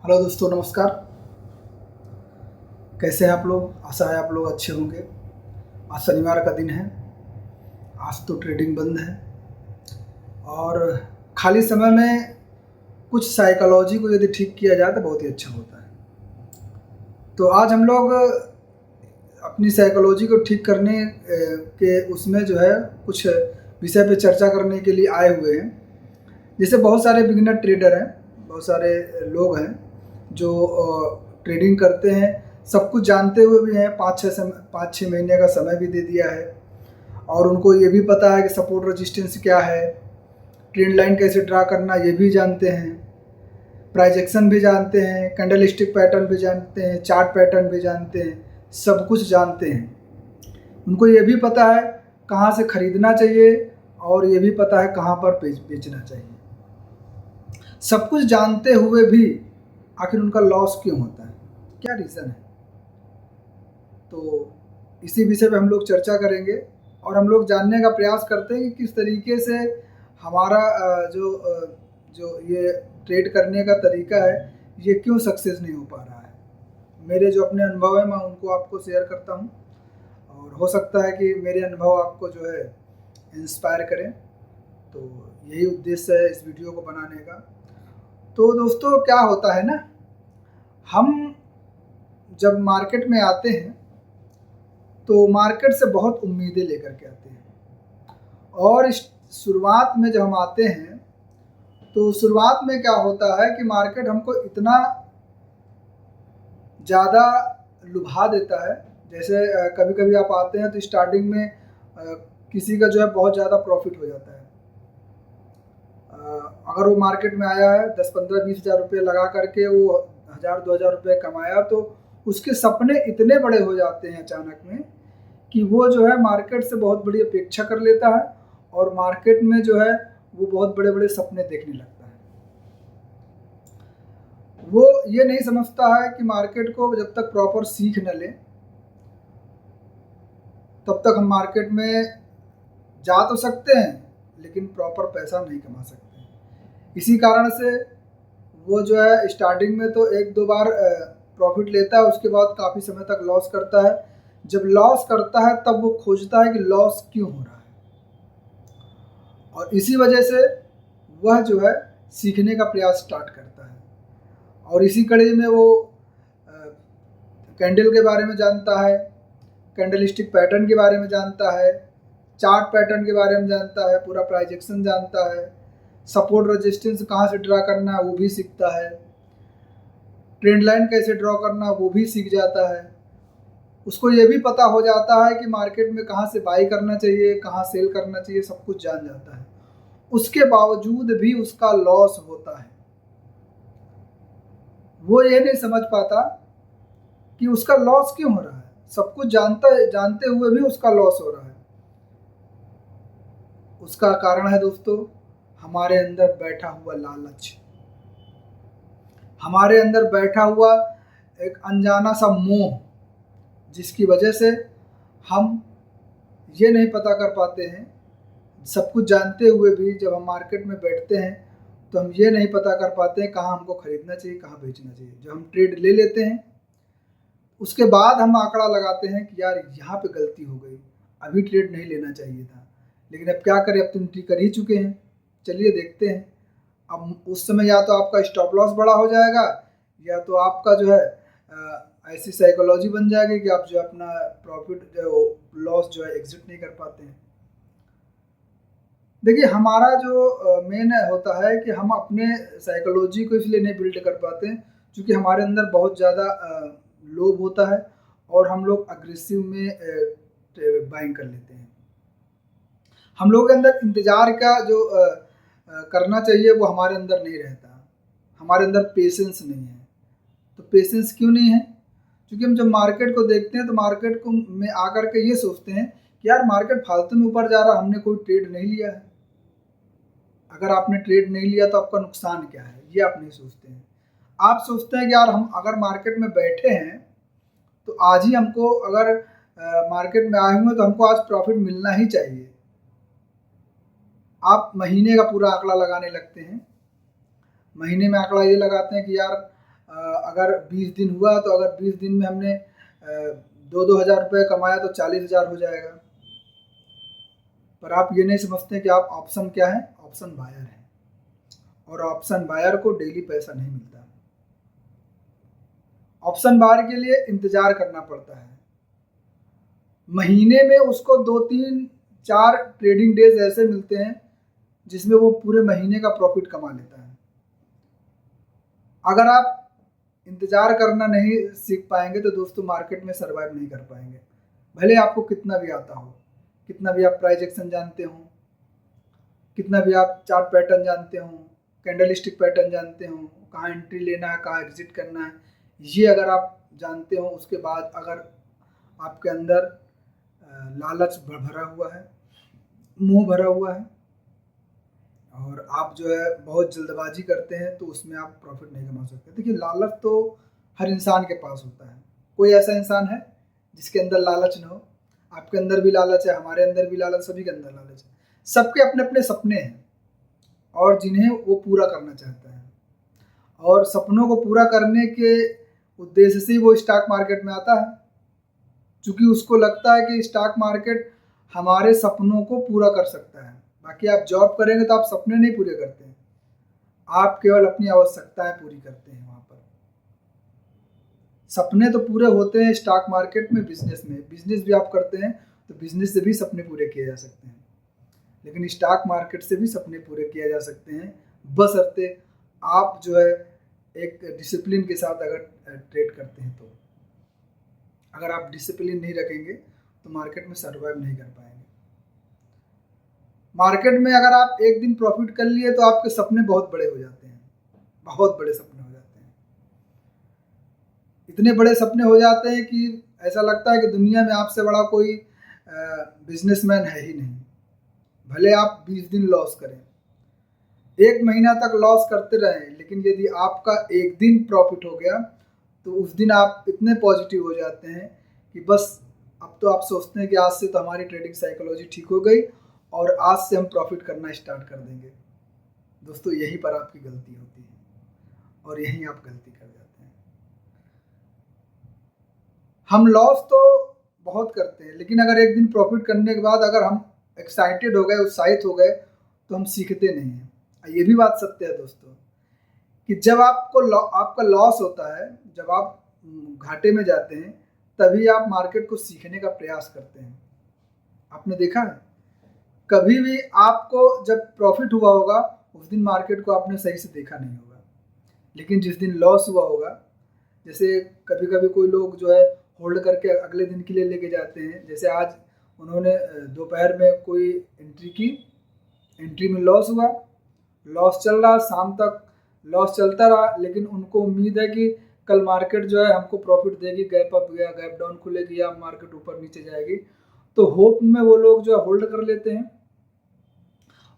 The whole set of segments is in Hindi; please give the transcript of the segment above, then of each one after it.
हेलो दोस्तों, नमस्कार। कैसे हैं आप लोग? आशा है आप लोग अच्छे होंगे। आज शनिवार का दिन है। आज तो ट्रेडिंग बंद है और खाली समय में कुछ साइकोलॉजी को यदि ठीक किया जाए तो बहुत ही अच्छा होता है। तो आज हम लोग अपनी साइकोलॉजी को ठीक करने के उसमें जो है कुछ विषय पे चर्चा करने के लिए आए हुए हैं। जैसे बहुत सारे बिगिनर ट्रेडर हैं, बहुत सारे लोग हैं जो ट्रेडिंग करते हैं, सब कुछ जानते हुए भी हैं। 5-6 महीने का समय भी दे दिया है और उनको ये भी पता है कि सपोर्ट रेजिस्टेंस क्या है, ट्रेंड लाइन कैसे ड्रा करना ये भी जानते हैं, प्राइस एक्शन भी जानते हैं, कैंडल स्टिक पैटर्न भी जानते हैं, चार्ट पैटर्न भी जानते हैं, सब कुछ जानते हैं। उनको ये भी पता है कहाँ से खरीदना चाहिए और ये भी पता है कहाँ पर बेचना चाहिए। सब कुछ जानते हुए भी आखिर उनका लॉस क्यों होता है, क्या रीज़न है? तो इसी विषय पे हम लोग चर्चा करेंगे और हम लोग जानने का प्रयास करते हैं कि किस तरीके से हमारा जो ये ट्रेड करने का तरीका है ये क्यों सक्सेस नहीं हो पा रहा है। मेरे जो अपने अनुभव है मैं उनको आपको शेयर करता हूँ और हो सकता है कि मेरे अनुभव आपको जो है इंस्पायर करें। तो यही उद्देश्य है इस वीडियो को बनाने का। तो दोस्तों, क्या होता है ना, हम जब मार्केट में आते हैं तो मार्केट से बहुत उम्मीदें लेकर के आते हैं और इस शुरुआत में जब हम आते हैं तो शुरुआत में क्या होता है कि मार्केट हमको इतना ज़्यादा लुभा देता है। जैसे कभी कभी आप आते हैं तो स्टार्टिंग में किसी का जो है बहुत ज़्यादा प्रॉफिट हो जाता है। अगर वो मार्केट में आया है 10-15-20 हज़ार रुपये लगा करके वो 1,000-2,000 रुपये कमाया तो उसके सपने इतने बड़े हो जाते हैं अचानक में कि वो जो है मार्केट से बहुत बड़ी अपेक्षा कर लेता है और मार्केट में जो है वो बहुत बड़े बड़े सपने देखने लगता है। वो ये नहीं समझता है कि मार्केट को जब तक प्रॉपर सीख न ले तब तक हम मार्केट में जा तो सकते हैं लेकिन प्रॉपर पैसा नहीं कमा सकते। इसी कारण से वो जो है स्टार्टिंग में तो 1-2 बार प्रॉफिट लेता है, उसके बाद काफ़ी समय तक लॉस करता है। जब लॉस करता है तब वो खोजता है कि लॉस क्यों हो रहा है और इसी वजह से वह जो है सीखने का प्रयास स्टार्ट करता है और इसी कड़ी में वो कैंडल के बारे में जानता है, कैंडल स्टिक पैटर्न के बारे में जानता है, चार्ट पैटर्न के बारे में जानता है, पूरा प्राइस एक्शन जानता है, सपोर्ट रेजिस्टेंस कहाँ से ड्रा करना है वो भी सीखता है, ट्रेंड लाइन कैसे ड्रॉ करना वो भी सीख जाता है। उसको ये भी पता हो जाता है कि मार्केट में कहाँ से बाई करना चाहिए, कहाँ सेल करना चाहिए, सब कुछ जान जाता है। उसके बावजूद भी उसका लॉस होता है। वो ये नहीं समझ पाता कि उसका लॉस क्यों हो रहा है। सब कुछ जानते हुए भी उसका लॉस हो रहा है। उसका कारण है दोस्तों हमारे अंदर बैठा हुआ लालच, हमारे अंदर बैठा हुआ एक अनजाना सा मोह, जिसकी वजह से हम ये नहीं पता कर पाते हैं, सब कुछ जानते हुए भी जब हम मार्केट में बैठते हैं तो हम ये नहीं पता कर पाते हैं कहाँ हमको खरीदना चाहिए, कहाँ बेचना चाहिए। जब हम ट्रेड ले लेते हैं उसके बाद हम आंकड़ा लगाते हैं कि यार यहाँ पे गलती हो गई, अभी ट्रेड नहीं लेना चाहिए था, लेकिन अब क्या करें, अब तो एंट्री कर ही चुके हैं, चलिए देखते हैं। अब उस समय या तो आपका स्टॉप लॉस बड़ा हो जाएगा या तो आपका जो है ऐसी साइकोलॉजी बन जाएगी कि आप जो अपना प्रॉफिट जो लॉस जो है एग्जिट नहीं कर पाते हैं। देखिए, हमारा जो मेन होता है कि हम अपने साइकोलॉजी को इसलिए नहीं बिल्ड कर पाते हैं क्योंकि हमारे अंदर बहुत ज़्यादा लोभ होता है और हम लोग अग्रेसिव में बाइंग कर लेते हैं। हम लोगों के अंदर इंतज़ार का जो करना चाहिए वो हमारे अंदर नहीं रहता, हमारे अंदर पेशेंस नहीं है। तो पेशेंस क्यों नहीं है? क्योंकि हम जब मार्केट को देखते हैं तो मार्केट को में आकर के ये सोचते हैं कि यार मार्केट फालतू में ऊपर जा रहा, हमने कोई ट्रेड नहीं लिया है। अगर आपने ट्रेड नहीं लिया तो आपका नुकसान क्या है ये आप नहीं सोचते हैं। आप सोचते हैं कि यार हम अगर मार्केट में बैठे हैं तो आज ही हमको, अगर मार्केट में आए हुए हैं तो हमको आज प्रॉफिट मिलना ही चाहिए। आप महीने का पूरा आंकड़ा लगाने लगते हैं। महीने में आंकड़ा ये लगाते हैं कि यार अगर 20 दिन हुआ तो अगर 20 दिन में हमने 2-2 हज़ार रुपये कमाया तो 40,000 हो जाएगा। पर आप ये नहीं समझते कि आप ऑप्शन क्या है, ऑप्शन बायर है, और ऑप्शन बायर को डेली पैसा नहीं मिलता। ऑप्शन बायर के लिए इंतजार करना पड़ता है। महीने में उसको 2-3-4 ट्रेडिंग डेज ऐसे मिलते हैं जिसमें वो पूरे महीने का प्रॉफिट कमा लेता है। अगर आप इंतजार करना नहीं सीख पाएंगे तो दोस्तों मार्केट में सर्वाइव नहीं कर पाएंगे। भले आपको कितना भी आता हो, कितना भी आप प्राइस एक्शन जानते हो, कितना भी आप चार्ट पैटर्न जानते हो, कैंडल स्टिक पैटर्न जानते हो, कहाँ एंट्री लेना है, कहाँ एग्जिट करना है, ये अगर आप जानते हो, उसके बाद अगर आपके अंदर लालच भरा हुआ है, मोह भरा हुआ है, और आप जो है बहुत जल्दबाजी करते हैं, तो उसमें आप प्रॉफिट नहीं कमा सकते। देखिए, लालच तो हर इंसान के पास होता है। कोई ऐसा इंसान है जिसके अंदर लालच ना हो? आपके अंदर भी लालच है, हमारे अंदर भी लालच, सभी के अंदर लालच है। सबके अपने अपने सपने हैं और जिन्हें वो पूरा करना चाहता है, और सपनों को पूरा करने के उद्देश्य से वो स्टॉक मार्केट में आता है, क्योंकि उसको लगता है कि स्टॉक मार्केट हमारे सपनों को पूरा कर सकता है। बाकी आप जॉब करेंगे तो आप सपने नहीं पूरे करते हैं, आप केवल अपनी आवश्यकताएं पूरी करते हैं। वहाँ पर सपने तो पूरे होते हैं स्टॉक मार्केट में, बिजनेस में, बिजनेस भी आप करते हैं तो बिजनेस से भी सपने पूरे किए जा सकते हैं, लेकिन स्टॉक मार्केट से भी सपने पूरे किए जा सकते हैं, बशर्ते आप जो है एक डिसिप्लिन के साथ अगर ट्रेड करते हैं। तो अगर आप डिसिप्लिन नहीं रखेंगे तो मार्केट में सर्वाइव नहीं कर पाएंगे। मार्केट में अगर आप एक दिन प्रॉफिट कर लिए तो आपके सपने बहुत बड़े हो जाते हैं, बहुत बड़े सपने हो जाते हैं। इतने बड़े सपने हो जाते हैं कि ऐसा लगता है कि दुनिया में आपसे बड़ा कोई बिजनेसमैन है ही नहीं। भले आप 20 दिन लॉस करें, 1 महीना तक लॉस करते रहें, लेकिन यदि आपका एक दिन प्रॉफिट हो गया तो उस दिन आप इतने पॉजिटिव हो जाते हैं कि बस अब तो आप सोचते हैं कि आज से तो हमारी ट्रेडिंग साइकोलॉजी ठीक हो गई और आज से हम प्रॉफिट करना स्टार्ट कर देंगे। दोस्तों, यहीं पर आपकी गलती होती है और यहीं आप गलती कर जाते हैं। हम लॉस तो बहुत करते हैं, लेकिन अगर एक दिन प्रॉफिट करने के बाद अगर हम एक्साइटेड हो गए, उत्साहित हो गए, तो हम सीखते नहीं हैं। ये भी बात सत्य है दोस्तों कि जब आपका लॉस होता है, जब आप घाटे में जाते हैं, तभी आप मार्केट को सीखने का प्रयास करते हैं। आपने देखा है, कभी भी आपको जब प्रॉफिट हुआ होगा उस दिन मार्केट को आपने सही से देखा नहीं होगा, लेकिन जिस दिन लॉस हुआ होगा, जैसे कभी कभी कोई लोग जो है होल्ड करके अगले दिन के लिए लेके जाते हैं। जैसे आज उन्होंने दोपहर में कोई एंट्री की, एंट्री में लॉस हुआ, लॉस चल रहा, शाम तक लॉस चलता रहा, लेकिन उनको उम्मीद है कि कल मार्केट जो है हमको प्रॉफिट देगी, गैप अप या गैप डाउन खुलेगी या मार्केट ऊपर नीचे जाएगी, तो होप में वो लोग जो है होल्ड कर लेते हैं,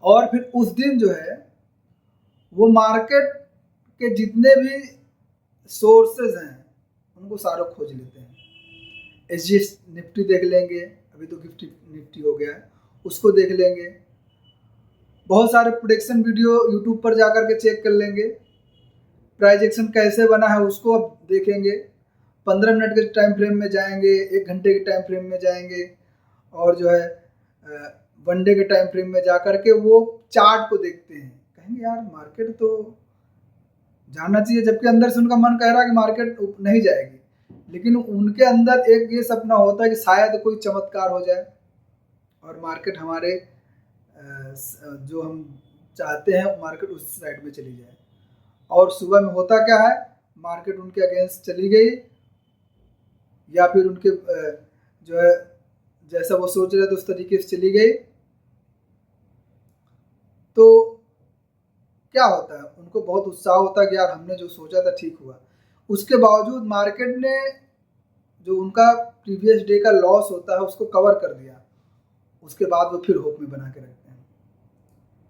और फिर उस दिन जो है वो मार्केट के जितने भी सोर्सेज हैं उनको सारे खोज लेते हैं। एसजीएक्स निफ्टी देख लेंगे, अभी तो निफ्टी हो गया है, उसको देख लेंगे, बहुत सारे प्रोडिक्शन वीडियो यूट्यूब पर जाकर के चेक कर लेंगे, प्राइस एक्शन कैसे बना है उसको अब देखेंगे, 15 मिनट के टाइम फ्रेम में जाएंगे, 1 घंटे के टाइम फ्रेम में जाएंगे, और जो है 1 डे के टाइम फ्रेम में जा करके वो चार्ट को देखते हैं। कहेंगे यार मार्केट तो जाना चाहिए, जबकि अंदर से उनका मन कह रहा है कि मार्केट नहीं जाएगी, लेकिन उनके अंदर एक ये सपना होता है कि शायद कोई चमत्कार हो जाए और मार्केट हमारे जो हम चाहते हैं मार्केट उस साइड में चली जाए। और सुबह में होता क्या है, मार्केट उनके अगेंस्ट चली गई, या फिर उनके जो है जैसा वो सोच रहे थे उस तरीके से चली गई, तो क्या होता है, उनको बहुत उत्साह होता है कि यार हमने जो सोचा था ठीक हुआ। उसके बावजूद मार्केट ने जो उनका प्रीवियस डे का लॉस होता है उसको कवर कर दिया, उसके बाद वो फिर होप में बना के रखते हैं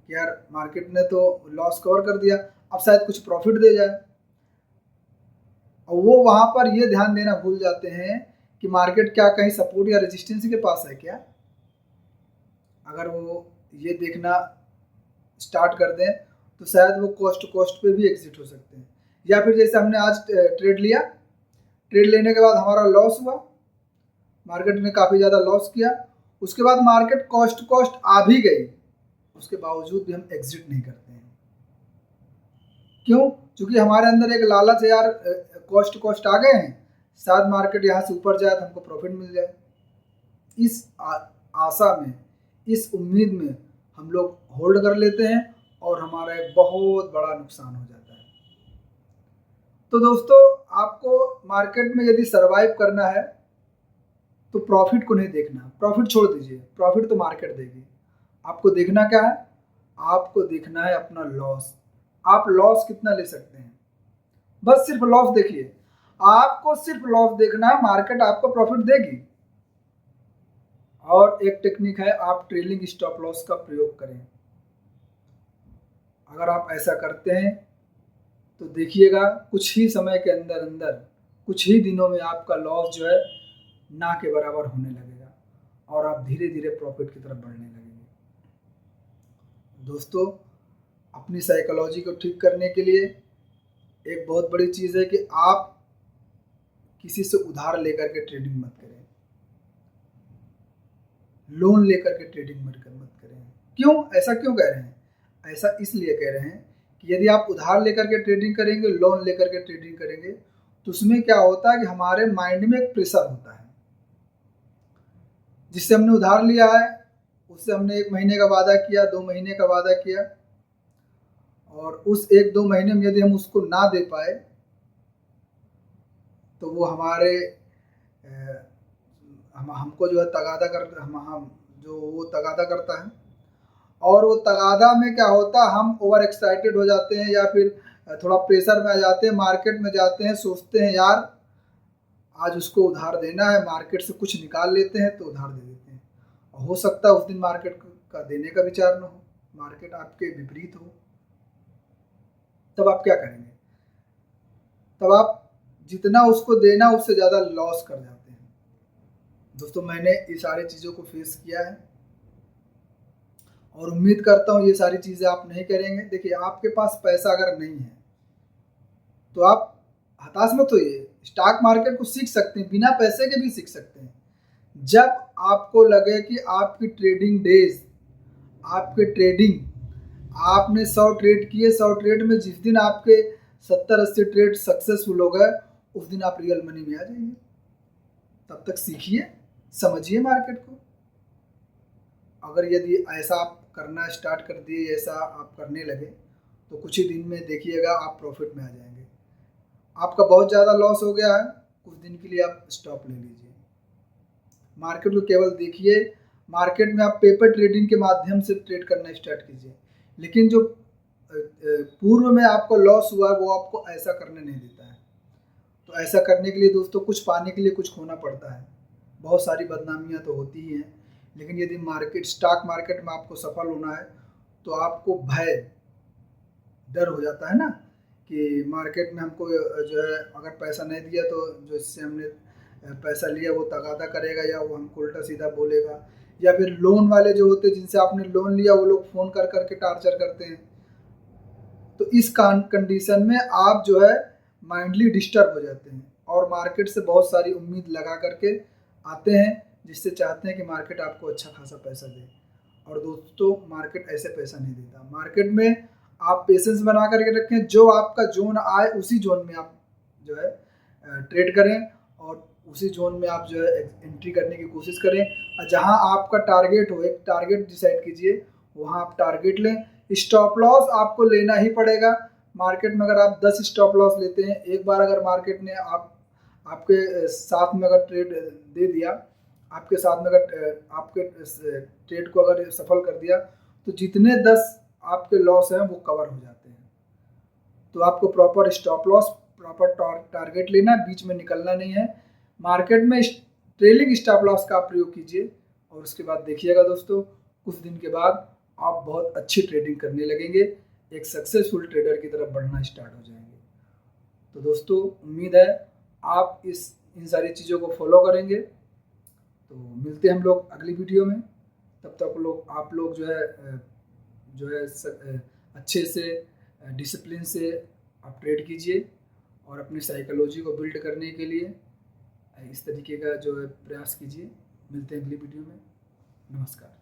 कि यार मार्केट ने तो लॉस कवर कर दिया, अब शायद कुछ प्रॉफिट दे जाए, और वो वहाँ पर ये ध्यान देना भूल जाते हैं कि मार्केट क्या कहीं सपोर्ट या रेजिस्टेंस के पास है क्या। अगर वो ये देखना स्टार्ट कर दें तो शायद वो कॉस्ट पे भी एग्जिट हो सकते हैं, या फिर जैसे हमने आज ट्रेड लिया, ट्रेड लेने के बाद हमारा लॉस हुआ, मार्केट ने काफ़ी ज़्यादा लॉस किया, उसके बाद मार्केट कॉस्ट आ भी गई, उसके बावजूद भी हम एग्जिट नहीं करते हैं। क्यों? क्योंकि हमारे अंदर एक लालच है, यार कॉस्ट आ गए हैं, शायद मार्केट यहाँ से ऊपर जाए तो हमको प्रॉफिट मिल जाए। इस आशा में, इस उम्मीद में हम लोग होल्ड कर लेते हैं और हमारा एक बहुत बड़ा नुकसान हो जाता है। तो दोस्तों, आपको मार्केट में यदि सरवाइव करना है तो प्रॉफिट को नहीं देखना, प्रॉफिट छोड़ दीजिए, प्रॉफिट तो मार्केट देगी। आपको देखना क्या है? आपको देखना है अपना लॉस। आप लॉस कितना ले सकते हैं, बस सिर्फ लॉस देखिए। आपको सिर्फ लॉस देखना है, मार्केट आपको प्रॉफिट देगी। और एक टेक्निक है, आप ट्रेलिंग स्टॉप लॉस का प्रयोग करें। अगर आप ऐसा करते हैं तो देखिएगा कुछ ही समय के अंदर अंदर, कुछ ही दिनों में आपका लॉस जो है ना के बराबर होने लगेगा और आप धीरे धीरे प्रॉफिट की तरफ बढ़ने लगेंगे। दोस्तों, अपनी साइकोलॉजी को ठीक करने के लिए एक बहुत बड़ी चीज़ है कि आप किसी से उधार लेकर के ट्रेडिंग मत करें, लोन लेकर के ट्रेडिंग मत करें। क्यों? ऐसा क्यों कह रहे हैं? ऐसा इसलिए कह रहे हैं कि यदि आप उधार लेकर के ट्रेडिंग करेंगे, लोन लेकर के ट्रेडिंग करेंगे, तो उसमें क्या होता है कि हमारे माइंड में एक प्रेशर होता है। जिससे हमने उधार लिया है उससे हमने 1 महीने का वादा किया, 2 महीने का वादा किया, और उस 1-2 महीने में यदि हम उसको ना दे पाए तो वो हमारे हमको जो है तगादा कर हम जो वो तगादा करता है। और वो तगादा में क्या होता है, हम ओवर एक्साइटेड हो जाते हैं या फिर थोड़ा प्रेशर में आ जाते हैं, मार्केट में जाते हैं, सोचते हैं यार आज उसको उधार देना है, मार्केट से कुछ निकाल लेते हैं तो उधार दे देते हैं। और हो सकता है उस दिन मार्केट का देने का विचार न हो, मार्केट आपके विपरीत हो, तब आप क्या करेंगे? तब आप जितना उसको देना उससे ज़्यादा लॉस कर जाते हैं। दोस्तों, मैंने ये सारी चीज़ों को फेस किया है और उम्मीद करता हूँ ये सारी चीज़ें आप नहीं करेंगे। देखिए, आपके पास पैसा अगर नहीं है तो आप हताश मत होइए, स्टॉक मार्केट को सीख सकते हैं, बिना पैसे के भी सीख सकते हैं। जब आपको लगे कि आपकी ट्रेडिंग डेज, आपके ट्रेडिंग, आपने 100 ट्रेड किए, 100 ट्रेड में जिस दिन आपके 70-80 ट्रेड सक्सेसफुल हो गए, उस दिन आप रियल मनी में आ जाइए। तब तक सीखिए, समझिए मार्केट को। अगर यदि ऐसा आप करना स्टार्ट कर दिए, ऐसा आप करने लगे, तो कुछ ही दिन में देखिएगा आप प्रॉफिट में आ जाएंगे। आपका बहुत ज़्यादा लॉस हो गया है, कुछ दिन के लिए आप स्टॉप ले लीजिए, मार्केट को केवल देखिए। मार्केट में आप पेपर ट्रेडिंग के माध्यम से ट्रेड करना स्टार्ट कीजिए, लेकिन जो पूर्व में आपको लॉस हुआ है वो आपको ऐसा करने नहीं देता है। तो ऐसा करने के लिए दोस्तों, कुछ पाने के लिए कुछ खोना पड़ता है। बहुत सारी बदनामियां तो होती ही हैं, लेकिन यदि स्टॉक मार्केट में आपको सफल होना है तो आपको भय, डर हो जाता है ना कि मार्केट में हमको जो है अगर पैसा नहीं दिया तो जो इससे हमने पैसा लिया वो तगादा करेगा या वो हमको उल्टा सीधा बोलेगा, या फिर लोन वाले जो होते हैं जिनसे आपने लोन लिया वो लोग फ़ोन कर करके टार्चर करते हैं। तो इस कंडीशन में आप जो है माइंडली डिस्टर्ब हो जाते हैं और मार्केट से बहुत सारी उम्मीद लगा करके आते हैं, जिससे चाहते हैं कि मार्केट आपको अच्छा खासा पैसा दे। और दोस्तों, मार्केट ऐसे पैसा नहीं देता। मार्केट में आप पेशेंस बना करके रखें, जो आपका जोन आए उसी जोन में आप जो है ट्रेड करें और उसी जोन में आप जो है एंट्री करने की कोशिश करें। और जहां आपका टारगेट हो, एक टारगेट डिसाइड कीजिए, वहां आप टारगेट लें। स्टॉप लॉस आपको लेना ही पड़ेगा। मार्केट में अगर आप 10 स्टॉप लॉस लेते हैं, एक बार अगर मार्केट ने आपके साथ में अगर ट्रेड दे दिया, आपके साथ में अगर आपके ट्रेड को अगर सफल कर दिया, तो जितने 10 आपके लॉस हैं वो कवर हो जाते हैं। तो आपको proper stop loss, proper target लेना, बीच में निकलना नहीं है। मार्केट में ट्रेलिंग स्टॉप लॉस का प्रयोग कीजिए और उसके बाद देखिएगा दोस्तों, कुछ दिन के बाद आप बहुत अच्छी ट्रेडिंग करने लगेंगे, एक सक्सेसफुल ट्रेडर की तरफ बढ़ना स्टार्ट हो जाएंगे। तो दोस्तों, उम्मीद है आप इन सारी चीज़ों को फॉलो करेंगे। तो मिलते हैं हम लोग अगली वीडियो में। तब तक आप लोग जो है अच्छे से डिसिप्लिन से आप ट्रेड कीजिए और अपनी साइकोलॉजी को बिल्ड करने के लिए इस तरीके का जो है प्रयास कीजिए। मिलते हैं अगली वीडियो में। नमस्कार।